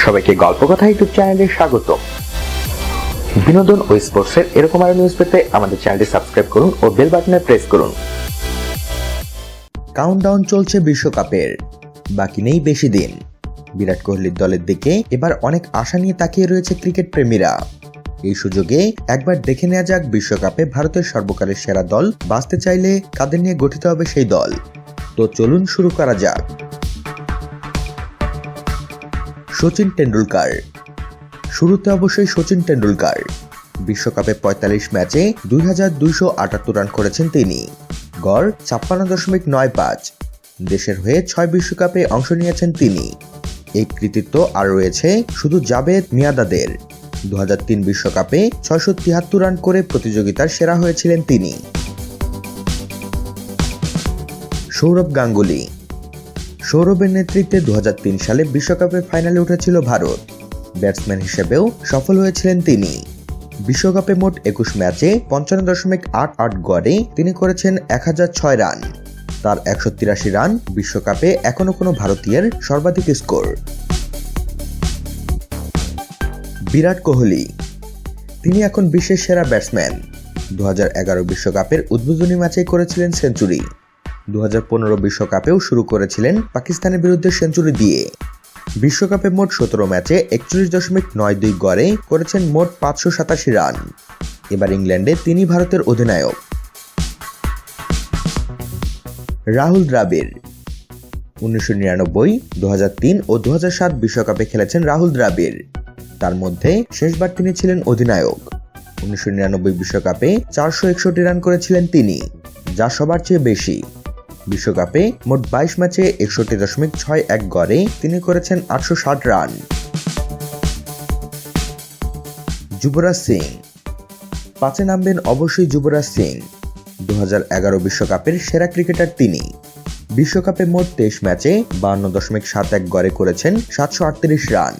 সবাইকে গল্প কথা ইউটিউব চ্যানেলে স্বাগত। বিনোদন ও স্পোর্টসের এরকম আরো নিউজ পেতে আমাদের চ্যানেলটি সাবস্ক্রাইব করুন ও বেল বাটনে প্রেস করুন। কাউন্টডাউন চলছে বিশ্বকাপের, বাকি নেই বেশি দিন। বিরাট কোহলির দলের দিকে এবার অনেক আশা নিয়ে তাকিয়ে রয়েছে ক্রিকেট প্রেমীরা। এই সুযোগে একবার দেখে নেওয়া যাক বিশ্বকাপে ভারতের সর্বকালের সেরা দল বাঁচতে চাইলে কাদের নিয়ে গঠিত হবে সেই দল। তো চলুন শুরু করা যাক। সচিন টেন্ডুলকার। শুরুতে অবশ্যই সচিন টেন্ডুলকার। বিশ্বকাপে ৪৫ ম্যাচে ২,২৭৮ রান করেছেন তিনি। গড় ৫৬.৯৫। দেশের হয়ে ৬ বিশ্বকাপে অংশ নিয়েছেন তিনি। এই কৃতিত্ব আর রয়েছে শুধু জাভেদ মিয়াঁদাদের। ২০০৩ বিশ্বকাপে ৬৭৩ রান করে প্রতিযোগিতার সেরা হয়েছিলেন তিনি। সৌরভ গাঙ্গুলী। সৌরভের নেতৃত্বে ২০০৩ সালে বিশ্বকাপের ফাইনালে উঠেছিল ভারত। ব্যাটসম্যান হিসেবেও সফল হয়েছিলেন তিনি। বিশ্বকাপে মোট ২১ ম্যাচে ৫৫.৮৮ গড়ে তিনি করেছেন ১০০৬ রান। তার ১৮৩ রান বিশ্বকাপে এখনো কোনো ভারতীয়ের সর্বাধিক স্কোর। বিরাট কোহলি। তিনি এখন বিশ্বের সেরা ব্যাটসম্যান। ২০১১ বিশ্বকাপের উদ্বোধনী ম্যাচে করেছিলেন সেঞ্চুরি। ২০১৫ বিশ্বকাপেও শুরু করেছিলেন পাকিস্তানের বিরুদ্ধে সেঞ্চুরি দিয়ে। বিশ্বকাপে মোট ১৭ ম্যাচে ৪১.৯২ গড়ে করেছেন মোট ৫৮৭ রান। এবার ইংল্যান্ডে তিনি ভারতের অধিনায়ক। রাহুল দ্রাবিড়। ১৯৯৯, ২০০৩ ও ২০০৭ বিশ্বকাপে খেলেছেন রাহুল দ্রাবিড়। তার মধ্যে শেষবার তিনি ছিলেন অধিনায়ক। ১৯৯৯ বিশ্বকাপে ৪৬১ রান করেছিলেন তিনি, যা সবার চেয়ে বেশি। বিশ্বকাপে মোট ২২ ম্যাচে ৬১.৬১ গড়ে তিনি করেছেন ৮৬০ রান। যুবরাজ সিং। পাঁচে নামবেন অবশ্যই যুবরাজ সিং। ২০১১ বিশ্বকাপের সেরা ক্রিকেটার তিনি। বিশ্বকাপে মোট ২৩ ম্যাচে ৫২.৭১ গড়ে করেছেন ৭৩৮ রান।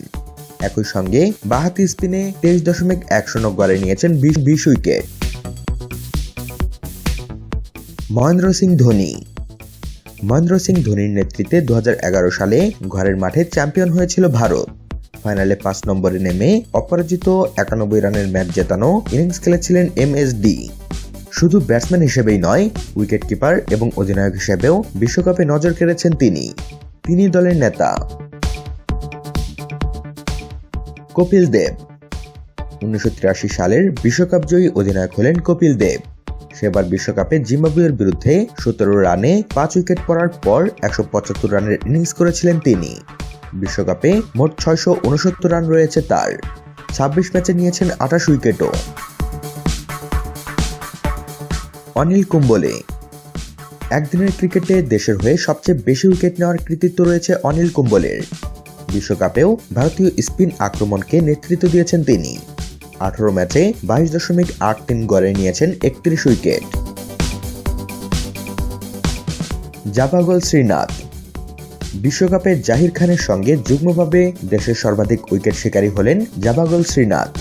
একই সঙ্গে বাঁহাতি স্পিনে ২৩.১০ গড়ে নিয়েছেন ২০ উইকেট। মহেন্দ্র সিং ধোনি। মহেন্দ্র সিং ধোনির নেতৃত্বে ২০১১ সালে ঘরের মাঠে চ্যাম্পিয়ন হয়েছিল ভারত। ফাইনালে ৫ নম্বরে নেমে অপরাজিত ৯১ রানের ম্যাচ জেতানো ইনিংস খেলেছিলেন MSD। শুধু ব্যাটসম্যান হিসেবেই নয়, উইকেট কিপার এবং অধিনায়ক হিসেবেও বিশ্বকাপে নজর কেড়েছেন তিনি দলের নেতা। কপিল দেব। ১৯৮৩ সালের বিশ্বকাপ জয়ী অধিনায়ক হলেন কপিল দেব। সেবার বিশ্বকাপে জিম্বাবুয়ের বিরুদ্ধে ১৭ রানে ৫ উইকেট পড়ার পর ১৭৫ রানের ইনিংস করেছিলেন তিনি। বিশ্বকাপে মোট ৬৬৯ রান রয়েছে তার। ২৬ ম্যাচে নিয়েছেন ২৮ উইকেটও। অনিল কুম্বলে। একদিনের ক্রিকেটে দেশের হয়ে সবচেয়ে বেশি উইকেট নেওয়ার কৃতিত্ব রয়েছে অনিল কুম্বলের। বিশ্বকাপেও ভারতীয় স্পিন আক্রমণকে নেতৃত্ব দিয়েছেন তিনি। ১৮ ম্যাচে ২২.৮৩ গড়ে নিয়েছেন ৩১ উইকেট। জাভাগল শ্রীনাথ। বিশ্বকাপে জাহির খানের সঙ্গে যুগ্মভাবে দেশের সর্বাধিক উইকেট শিকারী হলেন জাভাগল শ্রীনাথ।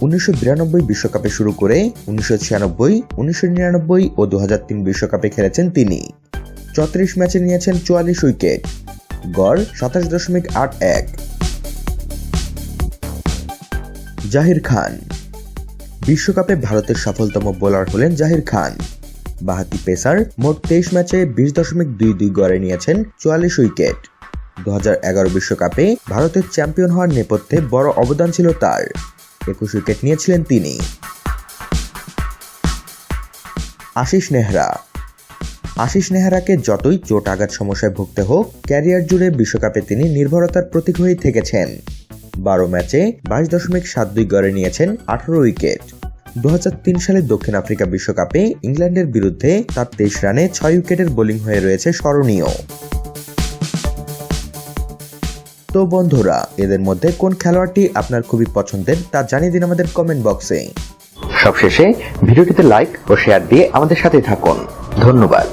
১৯৯২ বিশ্বকাপে শুরু করে ১৯৯৬, ১৯৯৯ ও ২০০৩ বিশ্বকাপে খেলেছেন তিনি। ৩৪ ম্যাচে নিয়েছেন ৪৪ উইকেট। গড় ২৭.৮১। জাহির খান। বিশ্বকাপে ভারতের সফলতম বোলার হলেন জাহির খান। বাঁহাতি পেসার মোট ২৩ ম্যাচে ২০.২২ গড়ে নিয়েছেন ৪৪ উইকেট। ২০১১ বিশ্বকাপে ভারতের চ্যাম্পিয়ন হওয়ার নেপথ্যে বড় অবদান ছিল তার। ২১ উইকেট নিয়েছিলেন তিনি। আশিস নেহরা। আশিস নেহরাকে যতই চোট আঘাত সমস্যায় ভুগতে হোক, ক্যারিয়ার জুড়ে বিশ্বকাপে তিনি নির্ভরতার প্রতীক হয়ে থেকেছেন। ১২ ম্যাচে ২২.৭২ গড়ে নিয়েছেন ১৮ উইকেট। ২০০৩ সালে দক্ষিণ আফ্রিকা বিশ্বকাপে ইংল্যান্ডের বিরুদ্ধে তার ২৩ রানে ৬ উইকেটের বোলিং হয়ে রয়েছে স্মরণীয়। তো বন্ধুরা, এদের মধ্যে কোন খেলোয়াড়টি আপনার খুবই পছন্দের তা জানিয়ে দিন আমাদের কমেন্ট বক্সে। সবশেষে ভিডিওটিতে লাইক ও শেয়ার দিয়ে আমাদের সাথে থাকুন। ধন্যবাদ।